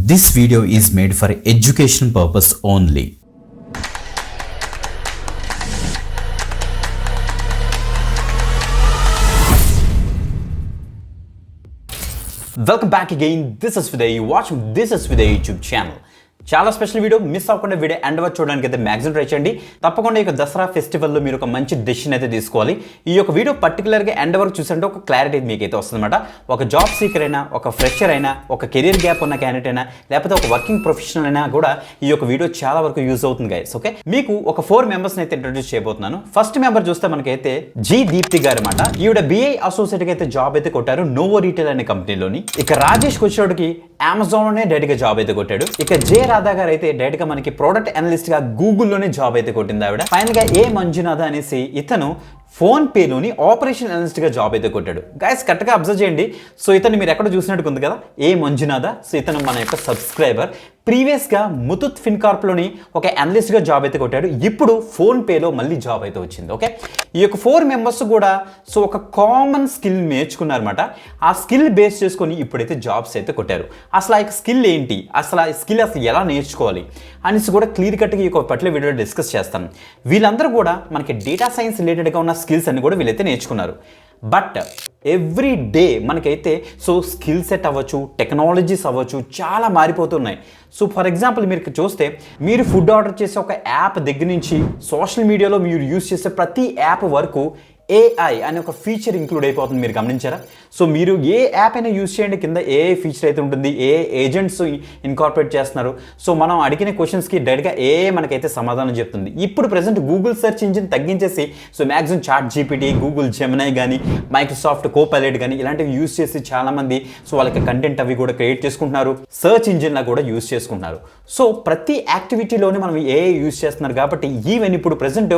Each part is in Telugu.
This video is made for education purpose only. Welcome back again. This is Vidya. You watch This is Vidya YouTube channel. చాలా స్పెషల్ వీడియో మిస్ అవ్వకుండా వీడియో ఎండ్ వరకు చూడడానికి అయితే మ్యాక్సిమం ట్రై చేయండి. తప్పకుండా ఈ దసరా ఫెస్టివల్లో మీరు ఒక మంచి డెసిషన్ అయితే తీసుకోవాలి. ఈ యొక్క వీడియో పర్టికులర్గా ఎండ్ వరకు చూసంటే ఒక క్లారిటీ మీకైతే వస్తుందన్నమాట. ఒక జాబ్ సీకర్ అయినా, ఒక ఫ్రెషర్ అయినా, ఒక కెరీర్ గ్యాప్ ఉన్న క్యాండిడేట్ అయినా, లేకపోతే ఒక వర్కింగ్ ప్రొఫెషనల్ అయినా కూడా ఈ యొక్క వీడియో చాలా వరకు యూజ్ అవుతుంది గైస్. ఓకే, మీకు ఒక 4 మెంబర్స్ని అయితే ఇంట్రొడ్యూస్ చేయబోతున్నాను. ఫస్ట్ మెంబర్ చూస్తే మనకైతే జి దీప్తి గారు అనమాట. ఈవిడ BI అసోసియేట్గా అయితే జాబ్ అయితే కొట్టారు నోవో రీటైల్ అనే కంపెనీలోని. ఇక రాజేష్ వచ్చేటికి అమెజాన్లోనే డైరెక్ట్గా జాబ్ అయితే కొట్టాడు. ఇక జే రాధా గారు అయితే డైరెక్ట్ గా మనకి ప్రోడక్ట్ అనలిస్ట్ గా గూగుల్లోనే జాబ్ అయితే కొట్టింది ఆవిడ. ఫైనల్ గా ఏ మంజునాథ అనేసి ఇతను ఫోన్ పేలోని ఆపరేషన్ అనలిస్ట్ గా జాబ్ అయితే కొట్టాడు. గైస్ కరెక్ట్గా అబ్జర్వ్ చేయండి. సో ఇతను మీరు ఎక్కడ చూసినట్టు ఉంది కదా, ఏ మంజునాథ. సో ఇతను మన యొక్క సబ్స్క్రైబర్. ప్రీవియస్గా ముతూట్ ఫిన్కార్ప్లోని ఒక అనలిస్ట్గా జాబ్ అయితే కొట్టాడు. ఇప్పుడు ఫోన్ పేలో మళ్ళీ జాబ్ అయితే వచ్చింది. ఓకే, ఈ యొక్క 4 మెంబర్స్ కూడా సో ఒక కామన్ స్కిల్ నేర్చుకున్నారన్నమాట. ఆ స్కిల్ బేస్ చేసుకొని ఇప్పుడైతే జాబ్స్ అయితే కొట్టారు. అసలు ఆ యొక్క స్కిల్ ఏంటి, అసలు ఆ స్కిల్ ఎలా నేర్చుకోవాలి అనేసి కూడా క్లియర్ కట్గా ఈ యొక్క పర్టికులర్ వీడియోలో డిస్కస్ చేస్తాను. వీళ్ళందరూ కూడా మనకి డేటా సైన్స్ రిలేటెడ్గా ఉన్న స్కిల్స్ అన్ని కూడా వీళ్ళైతే నేర్చుకున్నారు. బట్ ఎవ్రీ డే మనకైతే సో స్కిల్ సెట్ అవ్వచ్చు, టెక్నాలజీస్ అవ్వచ్చు, చాలా మారిపోతున్నాయి. సో ఫర్ ఎగ్జాంపుల్ మీరు చూస్తే మీరు ఫుడ్ ఆర్డర్ చేసే ఒక యాప్ దగ్గర నుంచి సోషల్ మీడియాలో మీరు యూజ్ చేసే ప్రతి యాప్ వరకు AI అనే ఒక ఫీచర్ ఇంక్లూడ్ అయిపోతుంది. మీరు గమనించారా? సో మీరు ఏ యాప్ అయినా యూజ్ చేయండి, కింద AI ఫీచర్ అయితే ఉంటుంది. ఏజెంట్స్ ఇన్కార్పొరేట్ చేస్తున్నారు. సో మనం అడిగిన క్వశ్చన్స్కి డైరెక్ట్గా AI మనకైతే సమాధానం చెప్తుంది. ఇప్పుడు ప్రెసెంట్ గూగుల్ సెర్చ్ ఇంజిన్ తగ్గించేసి so maximum ChatGPT, Google Gemini కానీ, మైక్రోసాఫ్ట్ కోపైలట్ కానీ ఇలాంటివి యూజ్ చేసి చాలామంది సో వాళ్ళకి కంటెంట్ అవి కూడా క్రియేట్ చేసుకుంటున్నారు. సెర్చ్ ఇంజిన్లా కూడా యూజ్ చేసుకుంటున్నారు. సో ప్రతి యాక్టివిటీలోనే మనం AI యూజ్ చేస్తున్నారు. కాబట్టి ఈవెన్ ఇప్పుడు ప్రెసెంట్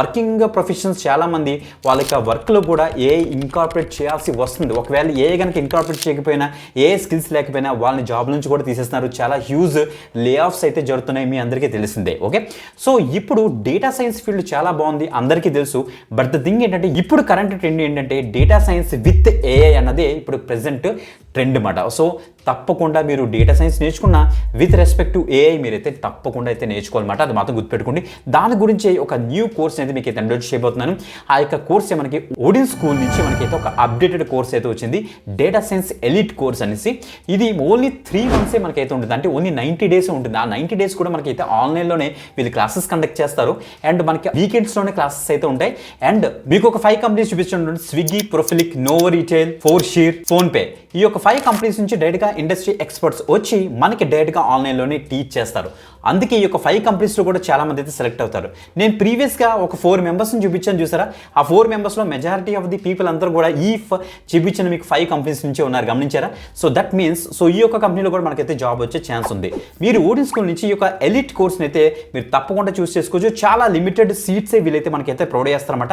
వర్కింగ్ ప్రొఫెషనల్స్ చాలామంది వాళ్ళ యొక్క వర్క్లో కూడా AI ఇన్కార్పొరేట్ చేయాల్సి వస్తుంది. ఒకవేళ AI కనుక ఇన్కార్పొరేట్ చేయకపోయినా, AI స్కిల్స్ లేకపోయినా వాళ్ళని జాబ్ నుంచి కూడా తీసేస్తున్నారు. చాలా హ్యూజ్ లే ఆఫ్స్ అయితే జరుగుతున్నాయి, మీ అందరికీ తెలిసిందే. ఓకే, సో ఇప్పుడు డేటా సైన్స్ ఫీల్డ్ చాలా బాగుంది, అందరికీ తెలుసు. బట్ ద థింగ్ ఏంటంటే ఇప్పుడు కరెంట్ ట్రెండ్ ఏంటంటే డేటా సైన్స్ విత్ AI అన్నదే ఇప్పుడు ప్రెసెంట్ ట్రెండ్ అన్నమాట. సో తప్పకుండా మీరు డేటా సైన్స్ నేర్చుకున్న విత్ రెస్పెక్ట్ టు AI మీరైతే తప్పకుండా అయితే నేర్చుకోవాలన్నమాట. అది మాత్రం గుర్తుపెట్టుకోండి. దాని గురించి ఒక న్యూ కోర్స్ అయితే మీకు అయితే ఇంట్రొడ్యూస్ చేయబోతున్నాను. ఆ యొక్క కోర్స్ మనకి ఓడిన్ స్కూల్ నుంచి మనకైతే ఒక అప్డేటెడ్ కోర్స్ అయితే వచ్చింది, డేటా సైన్స్ ఎలిట్ కోర్స్ అనేసి. ఇది ఓన్లీ 3 మంత్సే మనకైతే ఉంటుంది, అంటే ఓన్లీ 90 డేస్ ఉంటుంది. ఆ 90 డేస్ కూడా మనకైతే ఆన్లైన్లోనే వీళ్ళు క్లాసెస్ కండక్ట్ చేస్తారు. అండ్ మనకి వీకెండ్స్లోనే క్లాసెస్ అయితే ఉంటాయి. అండ్ మీకు ఒక 5 కంపెనీస్ చూపించండి: స్విగ్గీ, ప్రొఫిలిక్, నోవో రీటైల్, ఫోర్షీర్, ఫోన్పే. ఈ యొక్క 5 కంపెనీస్ నుంచి డైరెక్ట్గా ఇండస్ట్రీ ఎక్స్పర్ట్స్ వచ్చి మనకి డైరెక్ట్గా ఆన్లైన్లోనే టీచ్ చేస్తారు. అందుకే ఈ యొక్క 5 కంపెనీస్లో కూడా చాలా మంది అయితే సెలెక్ట్ అవుతారు. నేను ప్రీవియస్గా ఒక 4 మెంబర్స్ని చూపించాను చూసారా, ఆ 4 మెంబర్స్లో మెజారిటీ ఆఫ్ ది పీపుల్ అందరూ కూడా ఈ చూపించిన మీకు 5 కంపెనీస్ నుంచే ఉన్నారు, గమనించారా? సో దట్ మీన్స్ సో ఈ యొక్క కంపెనీలో కూడా మనకైతే జాబ్ వచ్చే ఛాన్స్ ఉంది. మీరు ఓడిన్ స్కూల్ నుంచి ఈ యొక్క ఎలిట్ కోర్స్ని అయితే మీరు తప్పకుండా చూస్ చేసుకోవచ్చు. చాలా లిమిటెడ్ సీట్సే వీళ్ళైతే మనకైతే ప్రొవైడ్ చేస్తారన్నమాట,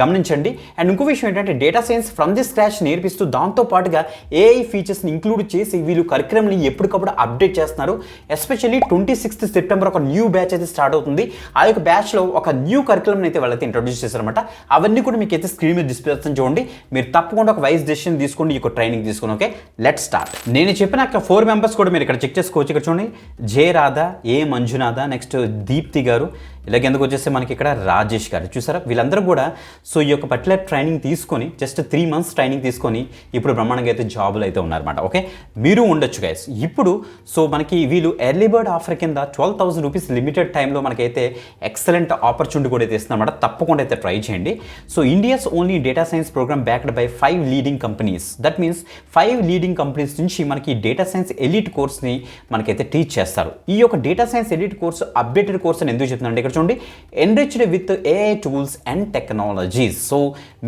గమనించండి. అండ్ ఇంకో విషయం ఏంటంటే data science from the scratch నేర్పిస్తూ దాంతో పాటుగా AI ఫీచర్స్ని ఇంక్లూడ్ చేసి వీళ్ళు కరిక్యులంని ఎప్పటికప్పుడు అప్డేట్ చేస్తున్నారు. ఎస్పెషల్లీ 26th సెప్టెంబర్ ఒక న్యూ బ్యాచ్ అయితే స్టార్ట్ అవుతుంది. ఆ యొక్క బ్యాచ్లో ఒక న్యూ కరిక్యులం అయితే వాళ్ళైతే ఇంట్రొడ్యూస్ చేశారన్నమాట. అవన్నీ కూడా మీకు అయితే స్క్రీన్ మీద డిస్ప్లే చేస్తాను, చూడండి. మీరు తప్పకుండా ఒక వైస్ డెసిషన్ తీసుకోండి, ఈ యొక్క ట్రైనింగ్ తీసుకుని. Okay, let start. నేను చెప్పిన 4 మెంబర్స్ కూడా మీరు ఇక్కడ చెక్ చేసుకోవచ్చు. ఇక్కడ చూడండి, జే రాధా, ఏ మంజునాథ, నెక్స్ట్ దీప్తి గారు, ఇలాగ ఎందుకు వచ్చేస్తే మనకి ఇక్కడ రాజేష్ గారు. చూసారా, వీళ్ళందరూ కూడా సో ఈ యొక్క పర్టికులర్ ట్రైనింగ్ తీసుకొని జస్ట్ 3 మంత్స్ ట్రైనింగ్ తీసుకొని ఇప్పుడు బ్రహ్మాండంగా అయితే జాబులు అయితే ఉన్నారన్నమాట. ఓకే, మీరు ఉండొచ్చు గైస్. ఇప్పుడు సో మనకి వీళ్ళు ఎర్లీ బర్డ్ ఆఫర్ కింద 12,000 రూపీస్ లిమిటెడ్ టైంలో మనకైతే ఎక్సలెంట్ ఆపర్చునిటీ కూడా అయితే ఇస్తున్నారన్నమాట. తప్పకుండా అయితే ట్రై చేయండి. So India's only data science program backed by 5 leading companies. That means 5 leading companies నుంచి మనకి డేటా సైన్స్ ఎలిట్ కోర్స్ని మనకైతే టీచ్ చేస్తారు. ఈ యొక్క data science elite course updated course అని ఎందుకు చెప్తున్నాను ఇక్కడ చూడండి, enriched with AI tools and technologies. So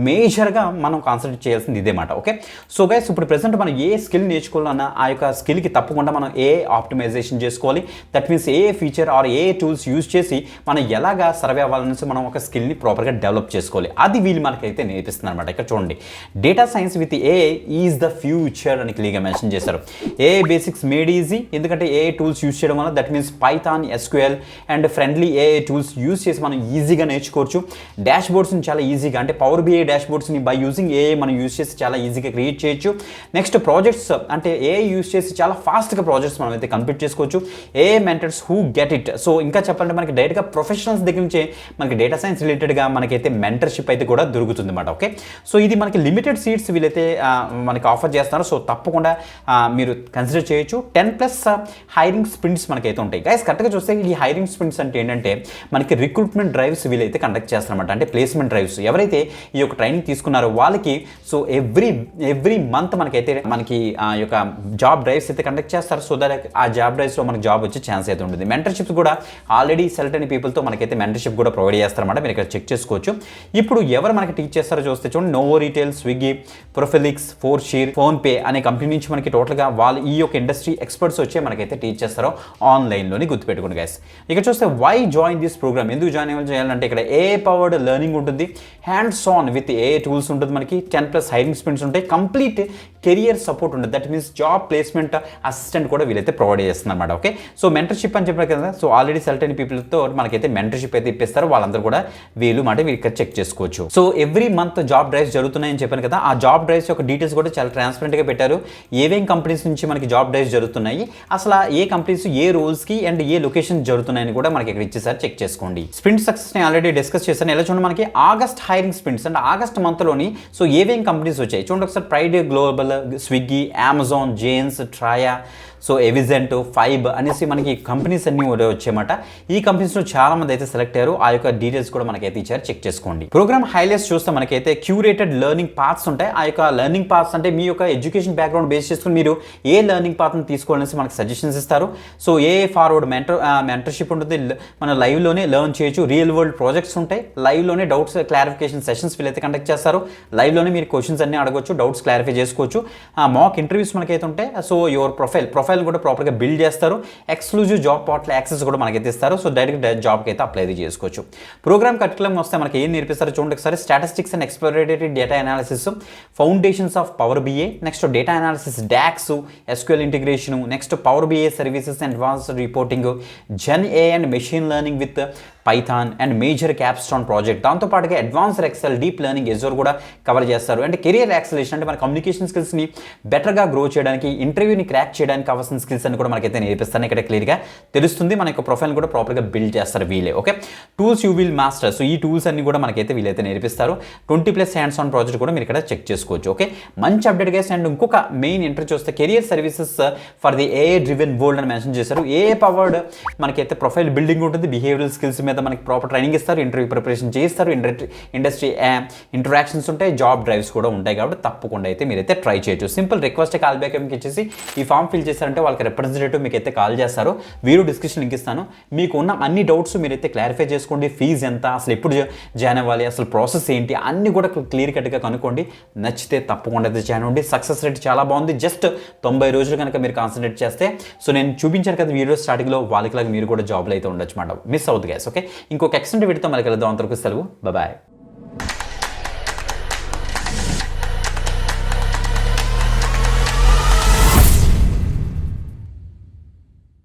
మేజర్గా మనం కాన్సన్ట్రేట్ చేయాల్సింది ఇదే మాట. ఓకే, సో గైస్ ఇప్పుడు ప్రెసెంట్ మనం ఏ స్కిల్ నేర్చుకోవాలన్నా ఆ యొక్క స్కిల్కి తప్పకుండా మనం AI ఆప్టిమైజేషన్ చేసుకోవాలి. That means AI feature or AI tools use చేసి మనం ఎలాగా సర్వే అవ్వాలనేసి మనం ఒక స్కిల్ని ప్రాపర్గా డెవలప్ చేసుకోవాలి. అది వీళ్ళు మనకైతే నేర్పిస్తున్నారు అనమాట. ఇక్కడ చూడండి, data science with AI is the future అని క్లియర్గా మెన్షన్ చేశారు. AI బేసిక్స్ మేడ్ ఈజీ, ఎందుకంటే AI టూల్స్ యూజ్ చేయడం వల్ల. That means Python, SQL and friendly AI tools use చేసి మనం ఈజీగా నేర్చుకోవచ్చు. డాష్ బోర్డ్స్ని చాలా ఈజీగా అంటే పవర్ బిఐ డాష్ బోర్డ్స్ని బై యూజింగ్ ఏఐ మనం యూజ్ చేసి చాలా ఈజీగా క్రియేట్ చేయొచ్చు. నెక్స్ట్ ప్రాజెక్ట్స్ అంటే ఏఐ యూజ్ చేసి చాలా ఫాస్ట్గా ప్రాజెక్ట్స్ మనం అయితే కంప్లీట్ చేసుకోవచ్చు. AI mentors who get it. So ఇంకా చెప్పాలంటే మనకి డైరెక్ట్గా ప్రొఫెషనల్స్ దగ్గర నుంచే మనకి డేటా సైన్స్ రిలేటెడ్గా మనకైతే మెంటర్షిప్ అయితే కూడా దొరుకుతుంది అన్నమాట. ఓకే, సో ఇది మనకి లిమిటెడ్ సీట్స్ వీళ్ళైతే మనకి ఆఫర్ చేస్తున్నారు. సో తప్పకుండా మీరు కన్సిడర్ చేయొచ్చు. 10+ హైరింగ్ స్ప్రింట్స్ మనకైతే ఉంటాయి. గైస్ కరెక్ట్గా చూస్తే ఈ హైరింగ్ స్ప్రింట్స్ అంటే ఏంటంటే మనకి రిక్రూట్మెంట్ డ్రైవ్స్ వీళ్ళైతే కండక్ట్ చేస్తారన్నమాట. అంటే ప్లేస్మెంట్ డ్రైవ్స్ ఎవరైతే ఈ యొక్క ట్రైనింగ్ తీసుకున్నారో వాళ్ళకి సో ఎవ్రీ మంత్ మనకి ఆ యొక్క జాబ్ డ్రైవ్స్ అయితే కండక్ట్ చేస్తారు. సో దట్ ఆ జాబ్ డ్రైవ్స్లో మనకి జాబ్ వచ్చే ఛాన్స్ అయితే ఉంటుంది. మెంటర్షిప్స్ కూడా ఆల్రెడీ సెలెక్ట్ అయిన పీపుల్తో మనకైతే మెంటర్షిప్ కూడా ప్రొవైడ్ చేస్తారన్నమాట. మీరు ఇక్కడ చెక్ చేసుకోవచ్చు. ఇప్పుడు ఎవరు మనకి టీచ్ చేస్తారో చూస్తే చూడండి, నోవో రీటైల్, స్విగ్గీ, ప్రొఫిలిక్స్, ఫోర్షీర్, ఫోన్పే అనే కంపెనీ నుంచి మనకి టోటల్గా వాళ్ళు ఈ యొక్క ఇండస్ట్రీ ఎక్స్పర్ట్స్ వచ్చే మనకైతే టీచ్ చేస్తారో ఆన్లైన్లోని గుర్తుపెట్టుకోండి గైస్. ఇక్కడ చూస్తే వై జాయిన్ దిస్ ప్రోగ్రామ్, ఎందుకు జాయిన్ చేయాలంటే ఇక్కడ ఏఐ పవర్డ్ లెర్నింగ్ ఉంటుంది, hands on with AI tools ఉంటుంది, మనకి 10+ హైరింగ్ స్ప్రింట్స్ ఉంటాయి, కంప్లీట్ కెరియర్ సపోర్ట్ ఉంటుంది. That means job placement assistant కూడా వీళ్ళైతే ప్రొవైడ్ చేస్తున్నారు అనమాట. ఓకే, సో మెంటర్షిప్ అని చెప్పారు కదా, సో ఆల్రెడీ సెలెక్ట్ అయిన పీపుల్తో మనకైతే మెంటర్షిప్ అయితే ఇప్పిస్తారు. వాళ్ళందరూ కూడా వీళ్ళు ఇక్కడ చెక్ చేసుకోవచ్చు. So every month job drives జరుగుతున్నాయని చెప్పాను కదా, ఆ జాబ్ డ్రైవ్స్ యొక్క డీటెయిల్స్ కూడా చాలా ట్రాన్స్పరెంట్గా పెట్టారు. ఏవేం కంపెనీస్ నుంచి మనకి జాబ్ డ్రైవ్స్ జరుగుతున్నాయి, అసలు ఏ కంపెనీస్ ఏ రోల్స్కి అండ్ ఏ లొకేషన్ జరుగుతున్నాయని కూడా మనకి ఇక్కడ ఇచ్చేసారి చెక్ చేసుకోండి. స్ప్రింట్ సక్సెస్ని ఆల్రెడీ డిస్కస్ చేశాను. ఎలా చూడండి, మనకి ఆగస్ట్ హైరింగ్ స్ప్రింట్స్ అంటే ఆగస్ట్ మంత్లోని సో ఏవేం కంపెనీస్ వచ్చాయి చూడండి ఒకసారి. ప్రైడ్ గ్లోబల్, స్విగ్గీ, అమెజాన్, జేన్స్, ట్రాయా, సో ఎవిజెంట్, ఫైబ్ అనేసి మనకి కంపెనీస్ అన్ని వచ్చాయన్నమాట. ఈ కంపెనీస్లో చాలా మంది అయితే సెలెక్ట్ అయ్యారు. ఆ యొక్క డీటెయిల్స్ కూడా మనకైతే ఇచ్చారు, చెక్ చేసుకోండి. ప్రోగ్రామ్ హైలైట్స్ చూస్తే మనకైతే క్యూరేటెడ్ లెర్నింగ్ పాత్స్ ఉంటాయి. ఆ యొక్క లెర్నింగ్ పాత్స్ అంటే మీ యొక్క ఎడ్యుకేషన్ బ్యాక్గ్రౌండ్ బేస్ చేసుకుని మీరు ఏ లెర్నింగ్ పాత్ని తీసుకోవాలనేసి మనకి సజెషన్స్ ఇస్తారు. సో ఏ ఫార్వర్డ్ మెంటర్షిప్ ఉంటుంది, మన లైవ్లోనే లెర్న్ చేయొచ్చు. రియల్ వరల్డ్ ప్రాజెక్ట్స్ ఉంటాయి, లైవ్లోనే డౌట్స్ క్లారిఫికేషన్ సెషన్స్ వీళ్ళైతే కండక్ట్ చేస్తారు. లైవ్లోనే మీరు క్వశ్చన్స్ అన్ని అడగొచ్చు, డౌట్స్ క్లారిఫై చేసుకోవచ్చు. మాక్ ఇంటర్వ్యూస్ మనకైతే ఉంటాయి. సో యువర్ ప్రొఫైల్ కూడా ప్రాపర్గా బిల్డ్ చేస్తారు. ఎక్స్క్లూజివ్ జాబ్ పోర్టల్ యాక్సెస్ కూడా మనకైతే ఇస్తారు. సో డైరెక్ట్ జాబ్కి అయితే అప్లై చేసుకోవచ్చు. ప్రోగ్రామ్ కరికులం వస్తే మనకి ఏం నేర్పిస్తారు చూడండి ఒకసారి. Statistics and exploratory data analysis, foundations of Power BI, next data analysis, DAX, SQL integration, next Power BI services and advanced reporting, gen AI and machine learning with Python and major capstone project. దాంతోపాటుగా advanced Excel, deep learning, Azure కూడా కవర్ చేస్తారు. అంటే కెరియర్ యాక్సిలేషన్ అంటే మన కమ్యూనికేషన్ స్కిల్స్ని బెటర్గా గ్రో చేయడానికి, ఇంటర్వ్యూని క్రాక్ చేయడానికి కావాల్సిన స్కిల్స్ అని కూడా మనకైతే నేర్పిస్తాను. ఇక్కడ క్లియర్గా తెలుస్తుంది. మన యొక్క ప్రొఫైల్ కూడా ప్రాపర్గా బిల్డ్ చేస్తారు వీళ్ళే. Okay, tools you will master. So ఈ టూల్స్ అన్ని కూడా మనకైతే వీళ్ళైతే నేర్పిస్తారు. 20+ హ్యాండ్స్ ఆన్ ప్రాజెక్ట్ కూడా మీరు ఇక్కడ చెక్ చేసుకోవచ్చు. ఓకే, మంచి అప్డేట్ గైస్. అండ్ ఇంకొక మెయిన్ ఇంటర్ చూస్తే career services for the AI driven world అని మెన్షన్ చేశారు. ఏఐ పవర్డ్ మనకైతే ప్రొఫైల్ బిల్డింగ్ ఉంటుంది, బిహేవియరల్ స్కిల్స్ మీద మనకి ప్రాపర్ ట్రైనింగ్ ఇస్తారు, ఇంటర్వ్యూ ప్రిపరేషన్ చేస్తారు, ఇండస్ట్రీ ఇంటరాక్షన్స్ ఉంటాయి, జాబ్ డ్రైవ్స్ కూడా ఉంటాయి. కాబట్టి తప్పకుండా అయితే మీరైతే ట్రై చేయొచ్చు. సింపుల్ రిక్వెస్ట్ కాల్ బ్యాక్ ఇచ్చేసి ఈ ఫామ్ ఫిల్ చేశారంటే వాళ్ళకి రిప్రజెంటేటివ్ మీకు అయితే కాల్ చేస్తారు. వీడియో డిస్క్రిప్షన్ లింక్ ఇస్తాను. మీకు ఉన్న అన్ని డౌట్స్ మీరైతే క్లారిఫై చేసుకోండి. ఫీజు ఎంత, అసలు ఎప్పుడు జాయిన్ అవ్వాలి, అసలు ప్రాసెస్ ఏంటి, అన్ని కూడా క్లియర్ కట్గా కనుక్కోండి. నచ్చితే తప్పకుండా అయితే జాయిన్ అవ్వండి. సక్సెస్ రేట్ చాలా బాగుంది. జస్ట్ 90 రోజులు కనుక మీరు కాన్సన్ట్రేట్ చేస్తే, సో నేను చూపించాను కదా వీడియో స్టార్టింగ్లో, వాళ్ళకి మీరు కూడా జాబ్లో అయితే ఉండొచ్చు మాట. మిస్ అవుతుంది గైస్. ఓకే, ఇంకొక ఎక్స్టెంట్ వీడియోతో మళ్ళీ కలుద్దాం. అంతవరకు సెలవు, బాయ్.